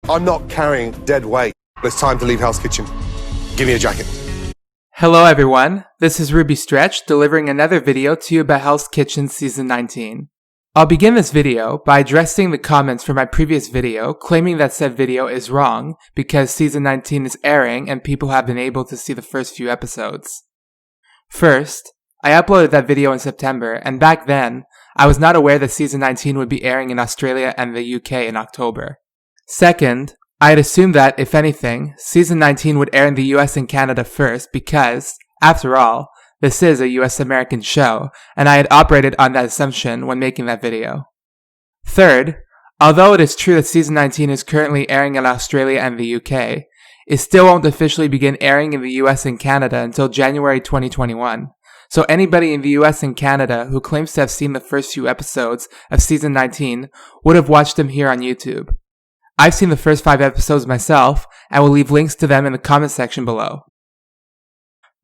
I'm not carrying dead weight. It's time to leave Hell's Kitchen. Give me a jacket. Hello everyone, this is Ruby Stretch delivering another video to you about Hell's Kitchen Season 19. I'll begin this video by addressing the comments from my previous video claiming that said video is wrong because Season 19 is airing and people have been able to see the first few episodes. First, I uploaded that video in September, and back then, I was not aware that Season 19 would be airing in Australia and the UK in October. Second, I had assumed that, if anything, Season 19 would air in the US and Canada first because, after all, this is a US-American show, and I had operated on that assumption when making that video. Third, although it is true that Season 19 is currently airing in Australia and the UK, it still won't officially begin airing in the US and Canada until January 2021. So anybody in the US and Canada who claims to have seen the first few episodes of Season 19 would have watched them here on YouTube. I've seen the first 5 episodes myself, and will leave links to them in the comment section below.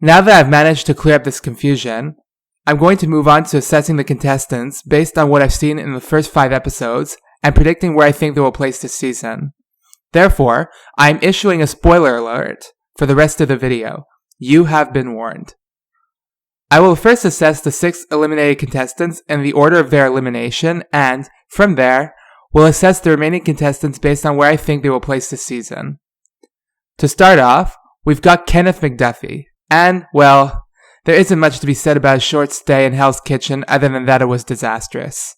Now that I've managed to clear up this confusion, I'm going to move on to assessing the contestants based on what I've seen in the first 5 episodes and predicting where I think they will place this season. Therefore, I am issuing a spoiler alert for the rest of the video. You have been warned. I will first assess the 6 eliminated contestants in the order of their elimination, and, from there, we'll assess the remaining contestants based on where I think they will place this season. To start off, we've got Kenneth McDuffie, and, well, there isn't much to be said about his short stay in Hell's Kitchen other than that it was disastrous.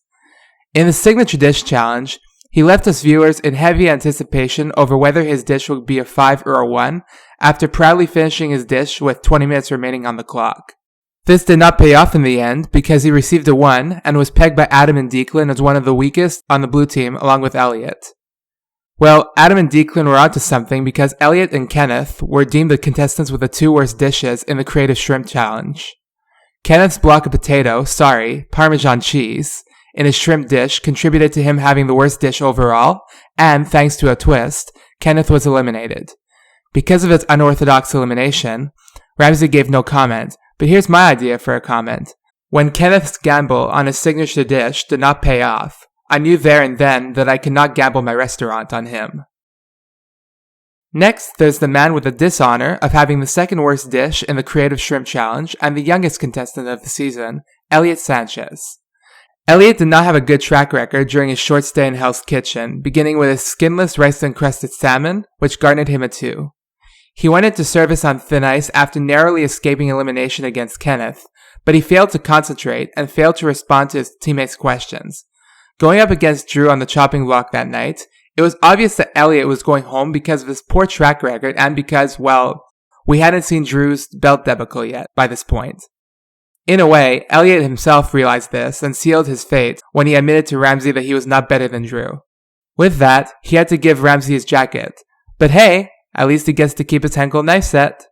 In the Signature Dish Challenge, he left us viewers in heavy anticipation over whether his dish would be a 5 or a 1, after proudly finishing his dish with 20 minutes remaining on the clock. This did not pay off in the end because he received a 1 and was pegged by Adam and Declan as one of the weakest on the blue team along with Elliot. Well, Adam and Declan were onto something because Elliot and Kenneth were deemed the contestants with the 2 worst dishes in the Creative Shrimp Challenge. Kenneth's block of Parmesan cheese, in his shrimp dish contributed to him having the worst dish overall, and thanks to a twist, Kenneth was eliminated. Because of its unorthodox elimination, Ramsay gave no comment. But here's my idea for a comment. When Kenneth's gamble on his signature dish did not pay off, I knew there and then that I could not gamble my restaurant on him. Next, there's the man with the dishonor of having the 2nd worst dish in the Creative Shrimp Challenge and the youngest contestant of the season, Elliot Sanchez. Elliot did not have a good track record during his short stay in Hell's Kitchen, beginning with his skinless rice-encrusted salmon, which garnered him a 2. He went into service on thin ice after narrowly escaping elimination against Kenneth, but he failed to concentrate and failed to respond to his teammates' questions. Going up against Drew on the chopping block that night, it was obvious that Elliot was going home because of his poor track record and because, well, we hadn't seen Drew's belt debacle yet by this point. In a way, Elliot himself realized this and sealed his fate when he admitted to Ramsay that he was not better than Drew. With that, he had to give Ramsay his jacket. But hey, at least he gets to keep his Henkel knife set.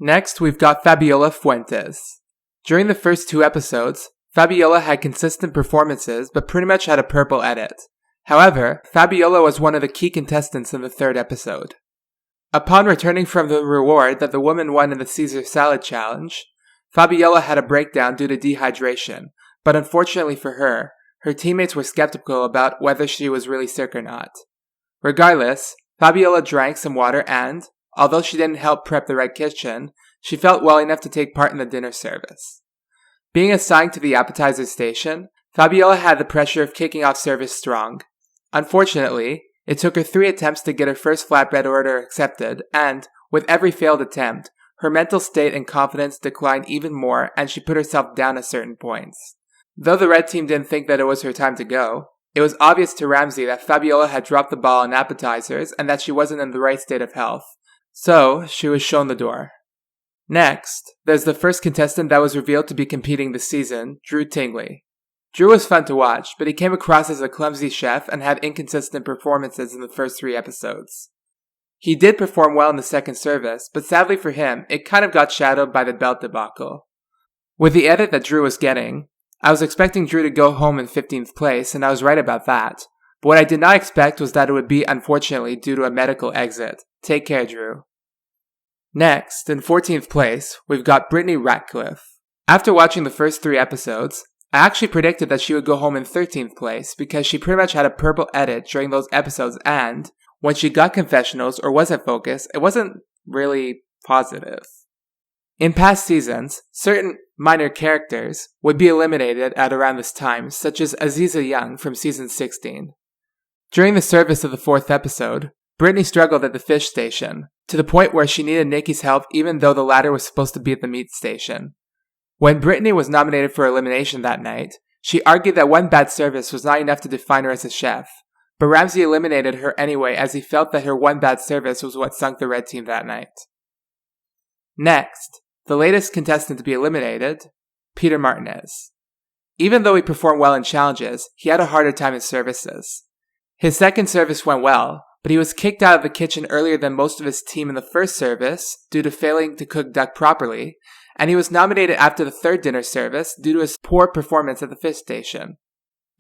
Next, we've got Fabiola Fuentes. During the first 2 episodes, Fabiola had consistent performances but pretty much had a purple edit. However, Fabiola was one of the key contestants in the 3rd episode. Upon returning from the reward that the woman won in the Caesar Salad Challenge, Fabiola had a breakdown due to dehydration, but unfortunately for her, her teammates were skeptical about whether she was really sick or not. Regardless, Fabiola drank some water and, although she didn't help prep the Red Kitchen, she felt well enough to take part in the dinner service. Being assigned to the appetizer station, Fabiola had the pressure of kicking off service strong. Unfortunately, it took her 3 attempts to get her first flatbread order accepted, and, with every failed attempt, her mental state and confidence declined even more and she put herself down at certain points. Though the red team didn't think that it was her time to go, it was obvious to Ramsay that Fabiola had dropped the ball on appetizers and that she wasn't in the right state of health. So, she was shown the door. Next, there's the first contestant that was revealed to be competing this season, Drew Tingley. Drew was fun to watch, but he came across as a clumsy chef and had inconsistent performances in the first 3 episodes. He did perform well in the 2nd service, but sadly for him, it kind of got shadowed by the belt debacle. With the edit that Drew was getting, I was expecting Drew to go home in 15th place, and I was right about that. But what I did not expect was that it would be, unfortunately, due to a medical exit. Take care, Drew. Next, in 14th place, we've got Brittany Ratcliffe. After watching the first 3 episodes, I actually predicted that she would go home in 13th place because she pretty much had a purple edit during those episodes and, when she got confessionals or was at Focus, it wasn't really positive. In past seasons, certain minor characters would be eliminated at around this time, such as Aziza Young from season 16. During the service of the 4th episode, Brittany struggled at the fish station, to the point where she needed Nikki's help even though the latter was supposed to be at the meat station. When Brittany was nominated for elimination that night, she argued that one bad service was not enough to define her as a chef, but Ramsay eliminated her anyway as he felt that her one bad service was what sunk the red team that night. Next, the latest contestant to be eliminated, Peter Martinez. Even though he performed well in challenges, he had a harder time in services. His second service went well, but he was kicked out of the kitchen earlier than most of his team in the first service due to failing to cook duck properly, and he was nominated after the third dinner service due to his poor performance at the fish station.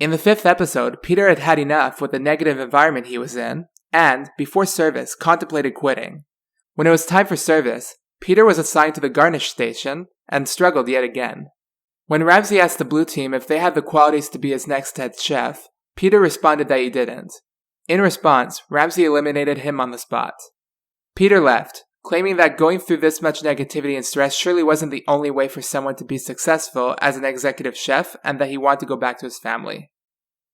In the 5th episode, Peter had had enough with the negative environment he was in, and, before service, contemplated quitting. When it was time for service, Peter was assigned to the garnish station and struggled yet again. When Ramsay asked the blue team if they had the qualities to be his next head chef, Peter responded that he didn't. In response, Ramsay eliminated him on the spot. Peter left, claiming that going through this much negativity and stress surely wasn't the only way for someone to be successful as an executive chef and that he wanted to go back to his family.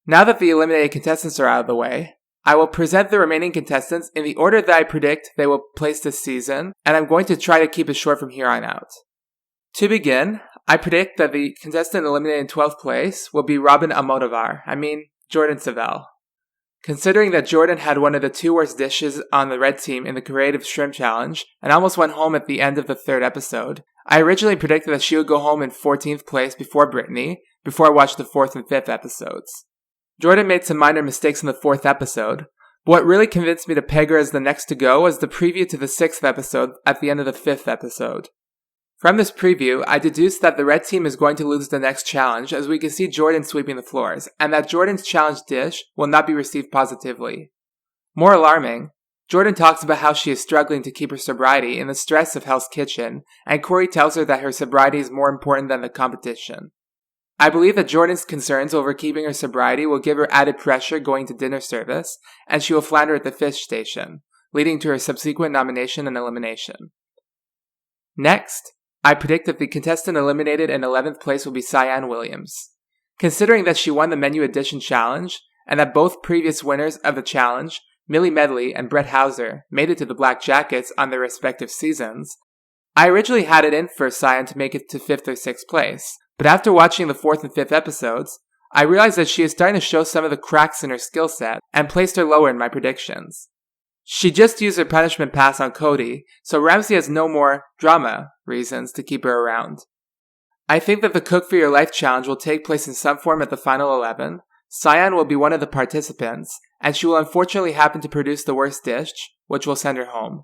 Now that the eliminated contestants are out of the way, I will present the remaining contestants in the order that I predict they will place this season, and I'm going to try to keep it short from here on out. To begin, I predict that the contestant eliminated in 12th place will be Robin Jordan Savell. Considering that Jordan had one of the 2 worst dishes on the red team in the Creative Shrimp Challenge and almost went home at the end of the 3rd episode, I originally predicted that she would go home in 14th place before Brittany, before I watched the 4th and 5th episodes. Jordan made some minor mistakes in the 4th episode, but what really convinced me to peg her as the next to go was the preview to the 6th episode at the end of the 5th episode. From this preview, I deduced that the red team is going to lose the next challenge as we can see Jordan sweeping the floors, and that Jordan's challenge dish will not be received positively. More alarming, Jordan talks about how she is struggling to keep her sobriety in the stress of Hell's Kitchen, and Corey tells her that her sobriety is more important than the competition. I believe that Jordan's concerns over keeping her sobriety will give her added pressure going to dinner service, and she will flounder at the fish station, leading to her subsequent nomination and elimination. Next, I predict that the contestant eliminated in 11th place will be Cyan Williams. Considering that she won the Menu Edition Challenge, and that both previous winners of the challenge, Millie Medley and Brett Hauser, made it to the Black Jackets on their respective seasons, I originally had it in for Cyan to make it to 5th or 6th place, but after watching the 4th and 5th episodes, I realized that she is starting to show some of the cracks in her skill set and placed her lower in my predictions. She just used her punishment pass on Cody, so Ramsay has no more drama reasons to keep her around. I think that the Cook for Your Life challenge will take place in some form at the final 11. Cyan will be one of the participants, and she will unfortunately happen to produce the worst dish, which will send her home.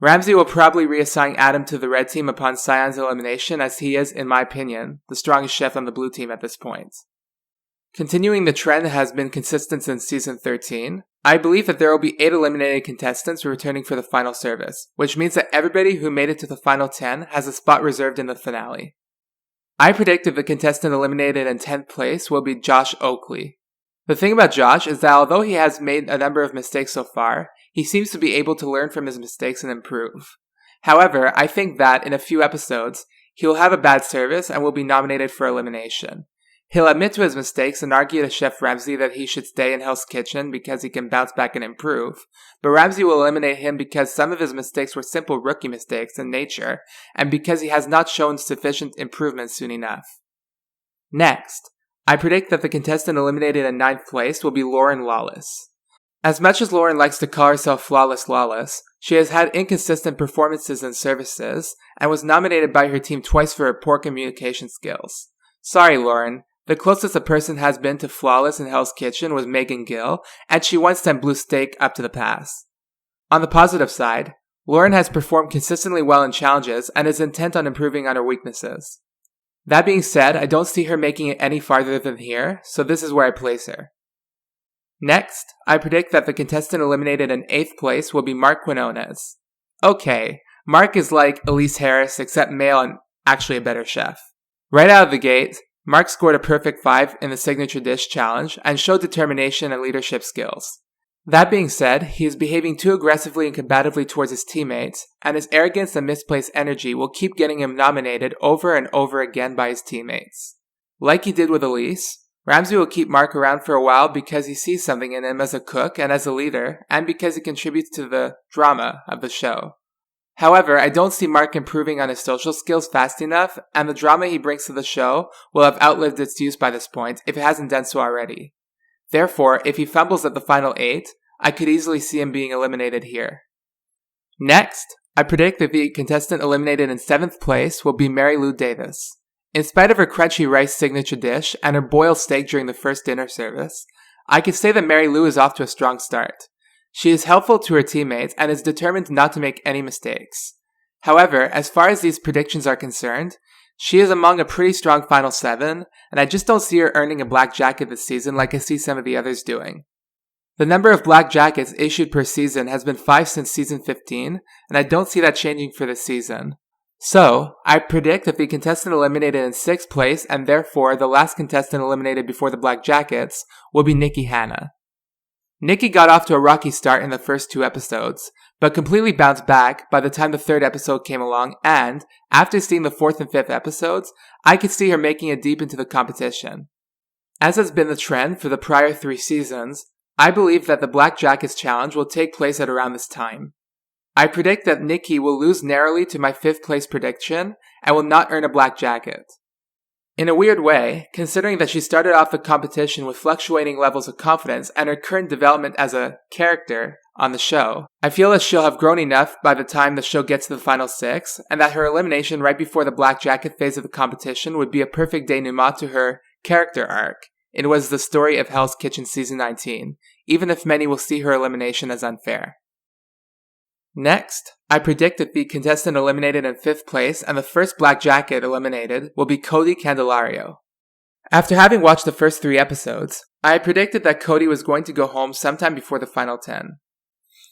Ramsay will probably reassign Adam to the red team upon Cyan's elimination, as he is, in my opinion, the strongest chef on the blue team at this point. Continuing the trend that has been consistent since season 13, I believe that there will be 8 eliminated contestants returning for the final service, which means that everybody who made it to the final 10 has a spot reserved in the finale. I predict that the contestant eliminated in 10th place will be Josh Oakley. The thing about Josh is that although he has made a number of mistakes so far, he seems to be able to learn from his mistakes and improve. However, I think that in a few episodes, he will have a bad service and will be nominated for elimination. He'll admit to his mistakes and argue to Chef Ramsay that he should stay in Hell's Kitchen because he can bounce back and improve, but Ramsay will eliminate him because some of his mistakes were simple rookie mistakes in nature, and because he has not shown sufficient improvement soon enough. Next, I predict that the contestant eliminated in 9th place will be Lauren Lawless. As much as Lauren likes to call herself Flawless Lawless, she has had inconsistent performances and services, and was nominated by her team twice for her poor communication skills. Sorry, Lauren. The closest a person has been to flawless in Hell's Kitchen was Megan Gill, and she once sent Blue Steak up to the pass. On the positive side, Lauren has performed consistently well in challenges and is intent on improving on her weaknesses. That being said, I don't see her making it any farther than here, so this is where I place her. Next, I predict that the contestant eliminated in 8th place will be Mark Quinones. Okay, Mark is like Elise Harris except male and actually a better chef. Right out of the gate, Mark scored a perfect 5 in the Signature Dish Challenge and showed determination and leadership skills. That being said, he is behaving too aggressively and combatively towards his teammates, and his arrogance and misplaced energy will keep getting him nominated over and over again by his teammates. Like he did with Elise, Ramsay will keep Mark around for a while because he sees something in him as a cook and as a leader, and because he contributes to the drama of the show. However, I don't see Mark improving on his social skills fast enough, and the drama he brings to the show will have outlived its use by this point if it hasn't done so already. Therefore, if he fumbles at the final 8, I could easily see him being eliminated here. Next, I predict that the contestant eliminated in 7th place will be Mary Lou Davis. In spite of her crunchy rice signature dish and her boiled steak during the first dinner service, I could say that Mary Lou is off to a strong start. She is helpful to her teammates and is determined not to make any mistakes. However, as far as these predictions are concerned, she is among a pretty strong final 7, and I just don't see her earning a black jacket this season like I see some of the others doing. The number of black jackets issued per season has been 5 since season 15, and I don't see that changing for this season. So, I predict that the contestant eliminated in 6th place, and therefore the last contestant eliminated before the black jackets, will be Nikki Hanna. Nikki got off to a rocky start in the first 2 episodes, but completely bounced back by the time the 3rd episode came along, and, after seeing the 4th and 5th episodes, I could see her making it deep into the competition. As has been the trend for the prior 3 seasons, I believe that the Black Jackets challenge will take place at around this time. I predict that Nikki will lose narrowly to my 5th place prediction and will not earn a black jacket. In a weird way, considering that she started off the competition with fluctuating levels of confidence and her current development as a character on the show, I feel that she'll have grown enough by the time the show gets to the final 6, and that her elimination right before the black jacket phase of the competition would be a perfect denouement to her character arc. It was the story of Hell's Kitchen Season 19, even if many will see her elimination as unfair. Next, I predict that the contestant eliminated in 5th place and the first black jacket eliminated will be Cody Candelario. After having watched the first 3 episodes, I predicted that Cody was going to go home sometime before the final 10.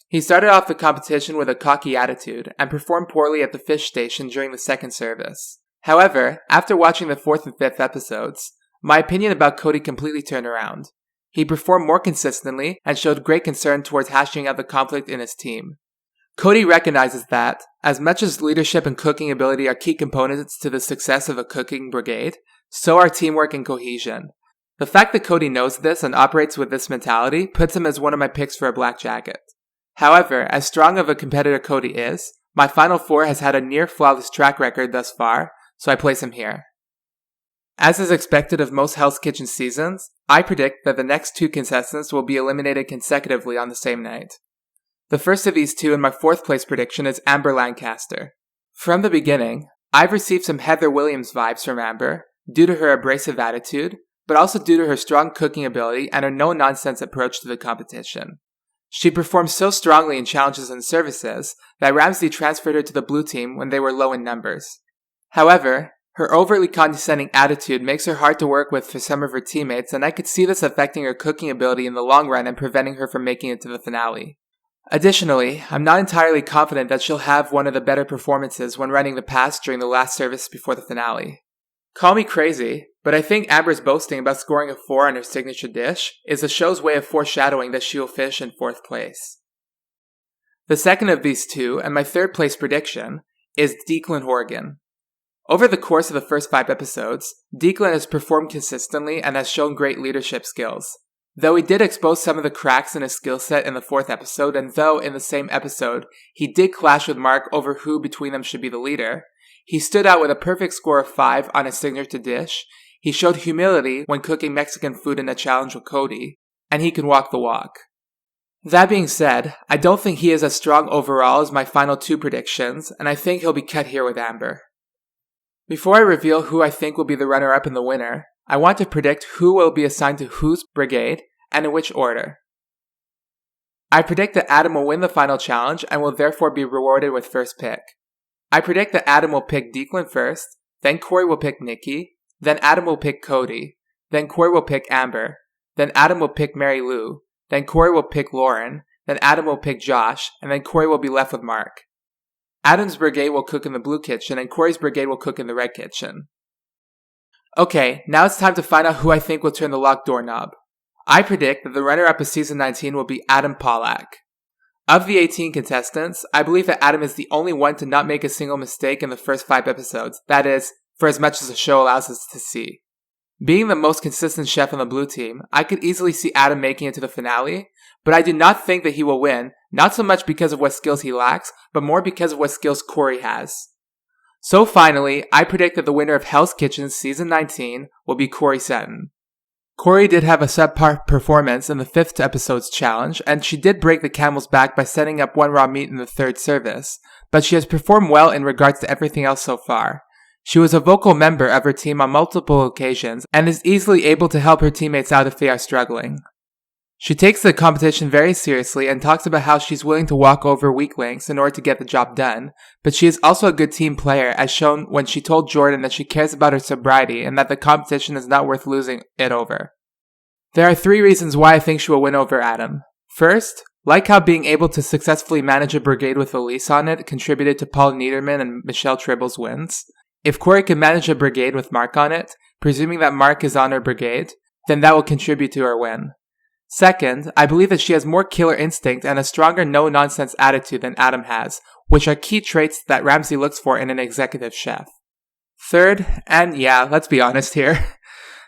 He started off the competition with a cocky attitude and performed poorly at the fish station during the 2nd service. However, after watching the 4th and 5th episodes, my opinion about Cody completely turned around. He performed more consistently and showed great concern towards hashing out the conflict in his team. Cody recognizes that, as much as leadership and cooking ability are key components to the success of a cooking brigade, so are teamwork and cohesion. The fact that Cody knows this and operates with this mentality puts him as one of my picks for a black jacket. However, as strong of a competitor Cody is, my Final 4 has had a near-flawless track record thus far, so I place him here. As is expected of most Hell's Kitchen seasons, I predict that the next 2 contestants will be eliminated consecutively on the same night. The first of these 2 in my 4th place prediction is Amber Lancaster. From the beginning, I've received some Heather Williams vibes from Amber, due to her abrasive attitude, but also due to her strong cooking ability and her no-nonsense approach to the competition. She performed so strongly in challenges and services that Ramsay transferred her to the blue team when they were low in numbers. However, her overtly condescending attitude makes her hard to work with for some of her teammates, and I could see this affecting her cooking ability in the long run and preventing her from making it to the finale. Additionally, I'm not entirely confident that she'll have one of the better performances when running the pass during the last service before the finale. Call me crazy, but I think Amber's boasting about scoring a 4 on her signature dish is the show's way of foreshadowing that she will finish in 4th place. The second of these 2, and my 3rd place prediction, is Declan Horgan. Over the course of the first 5 episodes, Declan has performed consistently and has shown great leadership skills. Though he did expose some of the cracks in his skill set in the 4th episode, and though in the same episode he did clash with Mark over who between them should be the leader, he stood out with a perfect score of 5 on his signature dish, he showed humility when cooking Mexican food in a challenge with Cody, and he can walk the walk. That being said, I don't think he is as strong overall as my final 2 predictions, and I think he'll be cut here with Amber. Before I reveal who I think will be the runner-up and the winner, I want to predict who will be assigned to whose brigade, and in which order. I predict that Adam will win the final challenge and will therefore be rewarded with first pick. I predict that Adam will pick Declan first, then Corey will pick Nikki, then Adam will pick Cody, then Corey will pick Amber, then Adam will pick Mary Lou, then Corey will pick Lauren, then Adam will pick Josh, and then Corey will be left with Mark. Adam's brigade will cook in the blue kitchen and Corey's brigade will cook in the red kitchen. Okay, now it's time to find out who I think will turn the locked doorknob. I predict that the runner-up of Season 19 will be Adam Pollack. Of the 18 contestants, I believe that Adam is the only one to not make a single mistake in the first 5 episodes, that is, for as much as the show allows us to see. Being the most consistent chef on the blue team, I could easily see Adam making it to the finale, but I do not think that he will win, not so much because of what skills he lacks, but more because of what skills Corey has. So finally, I predict that the winner of Hell's Kitchen Season 19 will be Corey Seton. Corey did have a subpar performance in the 5th episode's challenge, and she did break the camel's back by setting up 1 raw meat in the 3rd service, but she has performed well in regards to everything else so far. She was a vocal member of her team on multiple occasions, and is easily able to help her teammates out if they are struggling. She takes the competition very seriously and talks about how she's willing to walk over weak links in order to get the job done, but she is also a good team player, as shown when she told Jordan that she cares about her sobriety and that the competition is not worth losing it over. There are 3 reasons why I think she will win over Adam. First, like how being able to successfully manage a brigade with Elise on it contributed to Paul Niederman and Michelle Tribble's wins. If Corey can manage a brigade with Mark on it, presuming that Mark is on her brigade, then that will contribute to her win. Second, I believe that she has more killer instinct and a stronger no-nonsense attitude than Adam has, which are key traits that Ramsay looks for in an executive chef. Third, and yeah, let's be honest here,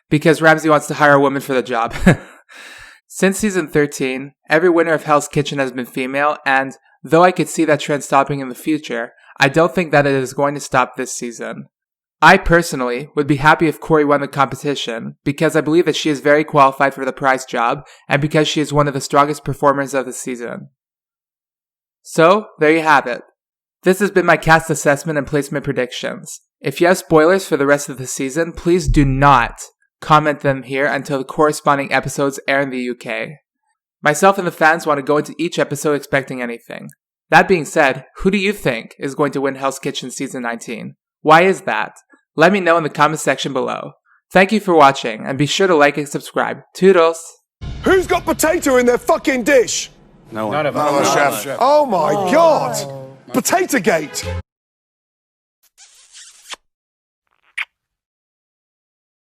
because Ramsay wants to hire a woman for the job. Since season 13, every winner of Hell's Kitchen has been female, and though I could see that trend stopping in the future, I don't think that it is going to stop this season. I personally would be happy if Corey won the competition, because I believe that she is very qualified for the prize job, and because she is one of the strongest performers of the season. So, there you have it. This has been my cast assessment and placement predictions. If you have spoilers for the rest of the season, please do not comment them here until the corresponding episodes air in the UK. Myself and the fans want to go into each episode expecting anything. That being said, who do you think is going to win Hell's Kitchen Season 19? Why is that? Let me know in the comment section below. Thank you for watching, and be sure to like and subscribe. Toodles! Who's got potato in their fucking dish? No one. None of us. Chef. Oh my God! Potato Gate!